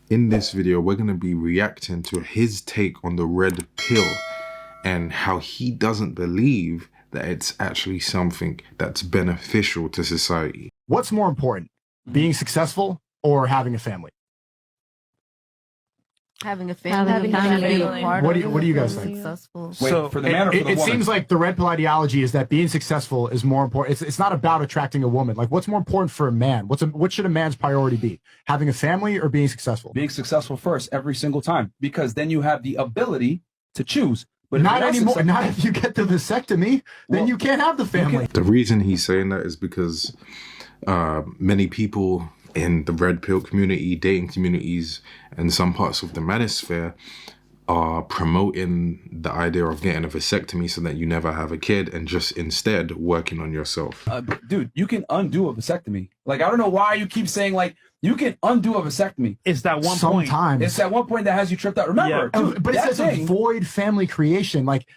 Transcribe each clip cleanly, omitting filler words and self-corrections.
In this video, we're going to be reacting to his take on the red pill and how he doesn't believe that it's actually something that's beneficial to society. What's more important, being successful or having a family? Having a family. What do you guys think? Successful. Wait, so for the man or for the woman? It seems like the red pill ideology is that being successful is more important. It's not about attracting a woman. Like, what's more important for a man? What should a man's priority be? Having a family or being successful? Being successful first every single time, because then you have the ability to choose. But not anymore. Not if you get the vasectomy, then you can't have the family. The reason he's saying that is because many people in the red pill community, dating communities, and some parts of the manosphere are promoting the idea of getting a vasectomy so that you never have a kid and just instead working on yourself. Dude, you can undo a vasectomy. Like, I don't know why you keep saying, like, you can undo a vasectomy. It's that one point. Sometimes. It's that one point that has you tripped out. Remember, Yeah. dude, But it says avoid family creation. Like,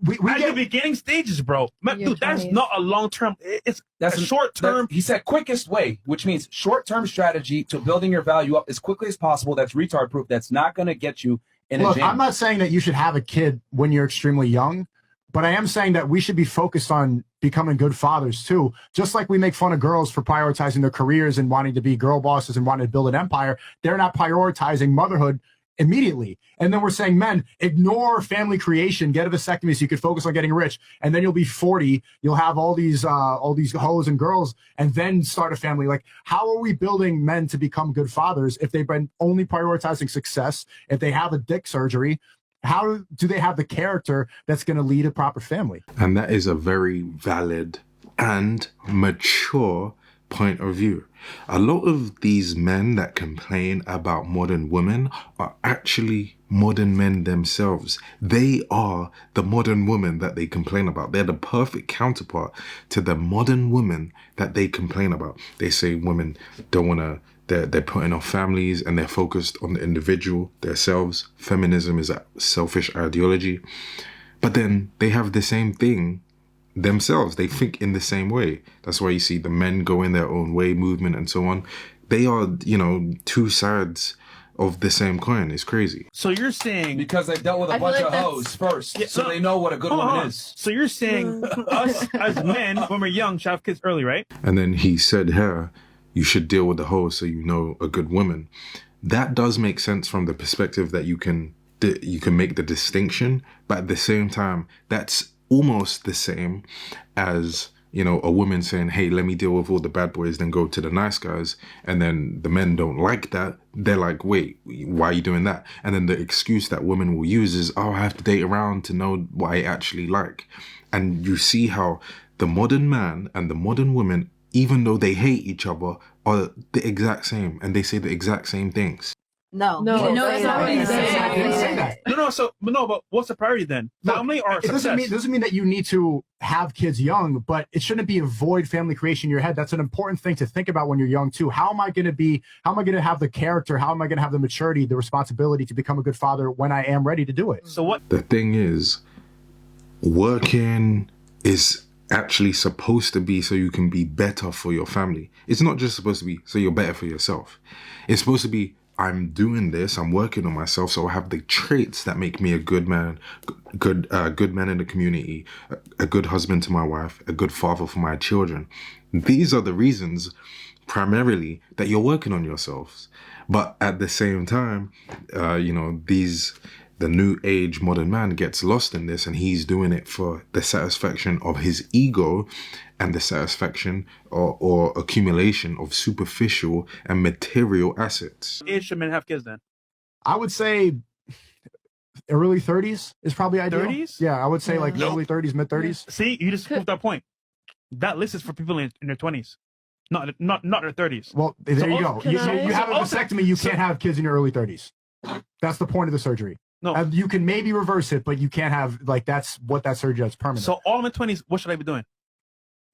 we At get the beginning stages, bro. Dude, that's 20s. not a long-term. It's that's a short-term. He said quickest way, which means short-term strategy to building your value up as quickly as possible. That's retard-proof. That's not going to get you in a Look, jam. I'm not saying that you should have a kid when you're extremely young, but I am saying that we should be focused on becoming good fathers too. Just like we make fun of girls for prioritizing their careers and wanting to be girl bosses and wanting to build an empire, they're not prioritizing motherhood immediately. And then we're saying, men, ignore family creation, get a vasectomy so you can focus on getting rich. And then you'll be 40, you'll have all these hoes and girls, and then start a family. Like, how are we building men to become good fathers if they've been only prioritizing success? If they have a dick surgery, how do they have the character that's going to lead a proper family? And that is a very valid and mature point of view. A lot of these men that complain about modern women are actually modern men themselves. They are the modern woman that they complain about. They're the perfect counterpart to the modern woman that they complain about. They say women don't want to, they're putting off families and they're focused on the individual, themselves. Feminism is a selfish ideology. But then they have the same thing themselves. They think in the same way. That's why you see the men go in their own way movement and so on. They are, two sides of the same coin. It's crazy. So you're saying because they've dealt with a bunch of hoes first, so they know what a good woman is. So you're saying us as men, when we're young, should have kids early, right? And then he said here, you should deal with the hoe so you know a good woman. That does make sense from the perspective that you can make the distinction, but at the same time, that's almost the same as, a woman saying, hey, let me deal with all the bad boys, then go to the nice guys. And then the men don't like that. They're like, wait, why are you doing that? And then the excuse that women will use is, oh, I have to date around to know what I actually like. And you see how the modern man and the modern woman, even though they hate each other, are the exact same. And they say the exact same things. No, it's not what he said. But what's the priority then? Family or success? It doesn't mean that you need to have kids young, but it shouldn't be avoid family creation in your head. That's an important thing to think about when you're young too. How am I going to have the character? How am I going to have the maturity, the responsibility to become a good father when I am ready to do it? So what? The thing is, working is actually supposed to be so you can be better for your family. It's not just supposed to be so you're better for yourself. It's supposed to be, I'm doing this, I'm working on myself, so I have the traits that make me a good man, good man in the community, a good husband to my wife, a good father for my children. These are the reasons, primarily, that you're working on yourselves. But at the same time, the new age modern man gets lost in this, and he's doing it for the satisfaction of his ego and the satisfaction or accumulation of superficial and material assets. Age should men have kids then? I would say early 30s is probably ideal. 30s? Yeah, I would say like early 30s, mid 30s. See, you just proved that point. That list is for people in their 20s, not their 30s. Well, there you go. You have a vasectomy, you can't have kids in your early 30s. That's the point of the surgery. No. You can maybe reverse it, but you can't have, that's what that surgery is permanent. So all in my 20s, what should I be doing?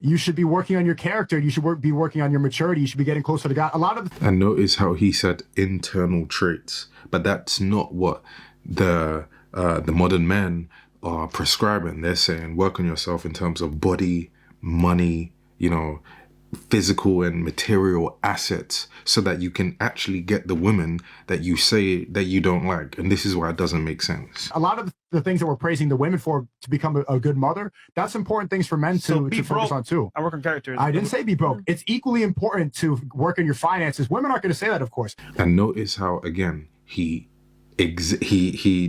You should be working on your character. You should be working on your maturity. You should be getting closer to God. A lot of and notice how he said internal traits, but that's not what the modern men are prescribing. They're saying work on yourself in terms of body, money, physical and material assets so that you can actually get the women that you say that you don't like. And this is why it doesn't make sense. A lot of the things that we're praising the women for to become a good mother, that's important things for men to focus on too. I work on characters. I didn't say be broke. It's equally important to work on your finances. Women aren't going to say that, of course. And notice how, again, he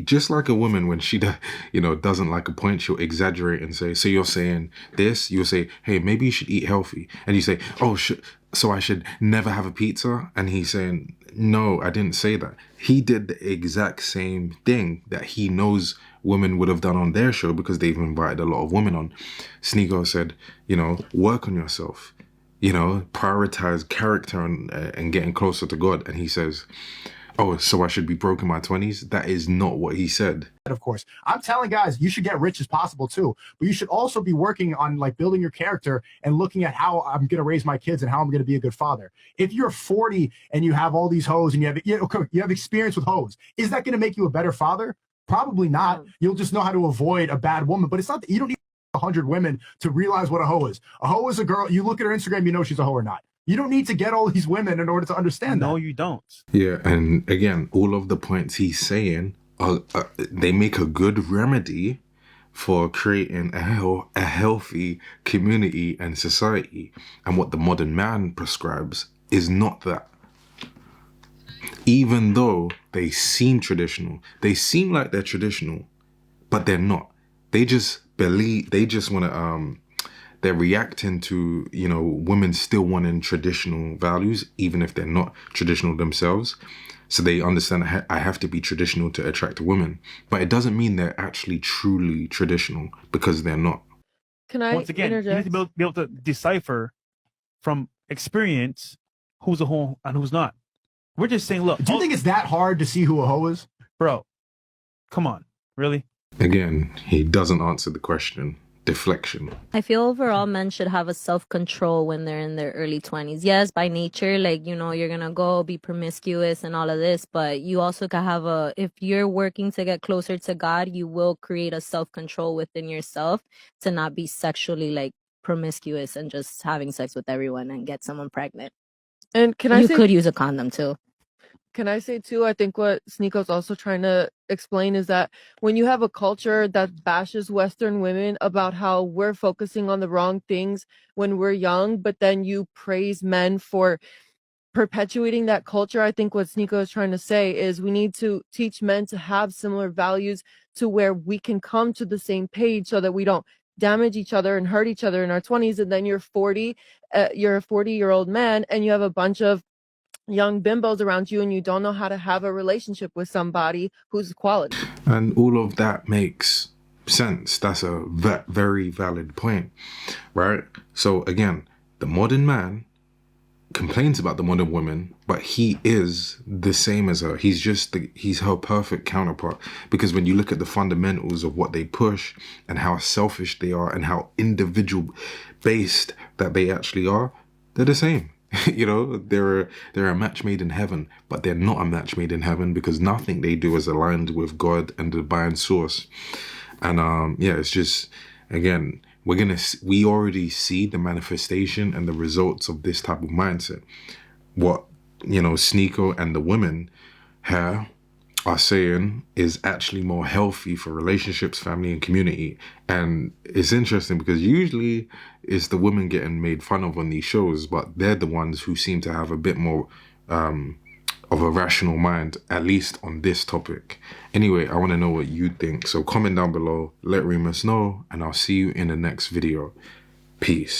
just like a woman when she doesn't like a point, she'll exaggerate and say, so you're saying this, you'll say, hey, maybe you should eat healthy, and you say, oh, so I should never have a pizza, and he's saying, no, I didn't say that. He did the exact same thing that he knows women would have done on their show because they've invited a lot of women on. Sneako said, work on yourself, prioritize character and getting closer to God. And he says, oh, so I should be broke in my 20s? That is not what he said. Of course, I'm telling guys, you should get rich as possible too, but you should also be working on like building your character and looking at how I'm going to raise my kids and how I'm going to be a good father. If you're 40 and you have all these hoes and you have experience with hoes, is that going to make you a better father? Probably not. You'll just know how to avoid a bad woman, but it's not that you don't need 100 women to realize what a hoe is. A hoe is a girl. You look at her Instagram, you know she's a hoe or not. You don't need to get all these women in order to understand that. No, you don't. Yeah, and again, all of the points he's saying, they make a good remedy for creating a healthy community and society. And what the modern man prescribes is not that. Even though they seem traditional, they seem like they're traditional, but they're not. They just believe, they just want to, they're reacting to, women still wanting traditional values, even if they're not traditional themselves. So they understand I have to be traditional to attract a woman. But it doesn't mean they're actually truly traditional, because they're not. Can I Once again, interject? you need to be able to decipher from experience who's a hoe and who's not. We're just saying, look. Do you think it's that hard to see who a hoe is? Bro, come on. Really? Again, he doesn't answer the question. Deflection. I feel overall men should have a self-control when they're in their early 20s. Yes, by nature, you're gonna go be promiscuous and all of this, but you also can have if you're working to get closer to God, you will create a self-control within yourself to not be sexually promiscuous and just having sex with everyone and get someone pregnant. And you could use a condom too. Can I say too, I think what Sneako's also trying to explain is that when you have a culture that bashes Western women about how we're focusing on the wrong things when we're young, but then you praise men for perpetuating that culture, I think what Sneako is trying to say is we need to teach men to have similar values to where we can come to the same page so that we don't damage each other and hurt each other in our 20s. And then you're 40, you're a 40-year-old man and you have a bunch of young bimbos around you and you don't know how to have a relationship with somebody who's quality. And all of that makes sense. That's a very valid point, right? So again, the modern man complains about the modern woman, but he is the same as her. He's her perfect counterpart, because when you look at the fundamentals of what they push and how selfish they are and how individual based that they actually are, they're the same. They're a match made in heaven, but they're not a match made in heaven because nothing they do is aligned with God and the divine source. And it's just, again, we already see the manifestation and the results of this type of mindset. What Sneako and the women here are saying is actually more healthy for relationships, family, and community. And it's interesting because usually it's the women getting made fun of on these shows, but they're the ones who seem to have a bit more of a rational mind, at least on this topic. Anyway, I want to know what you think. So comment down below, let Reemus know, and I'll see you in the next video. Peace.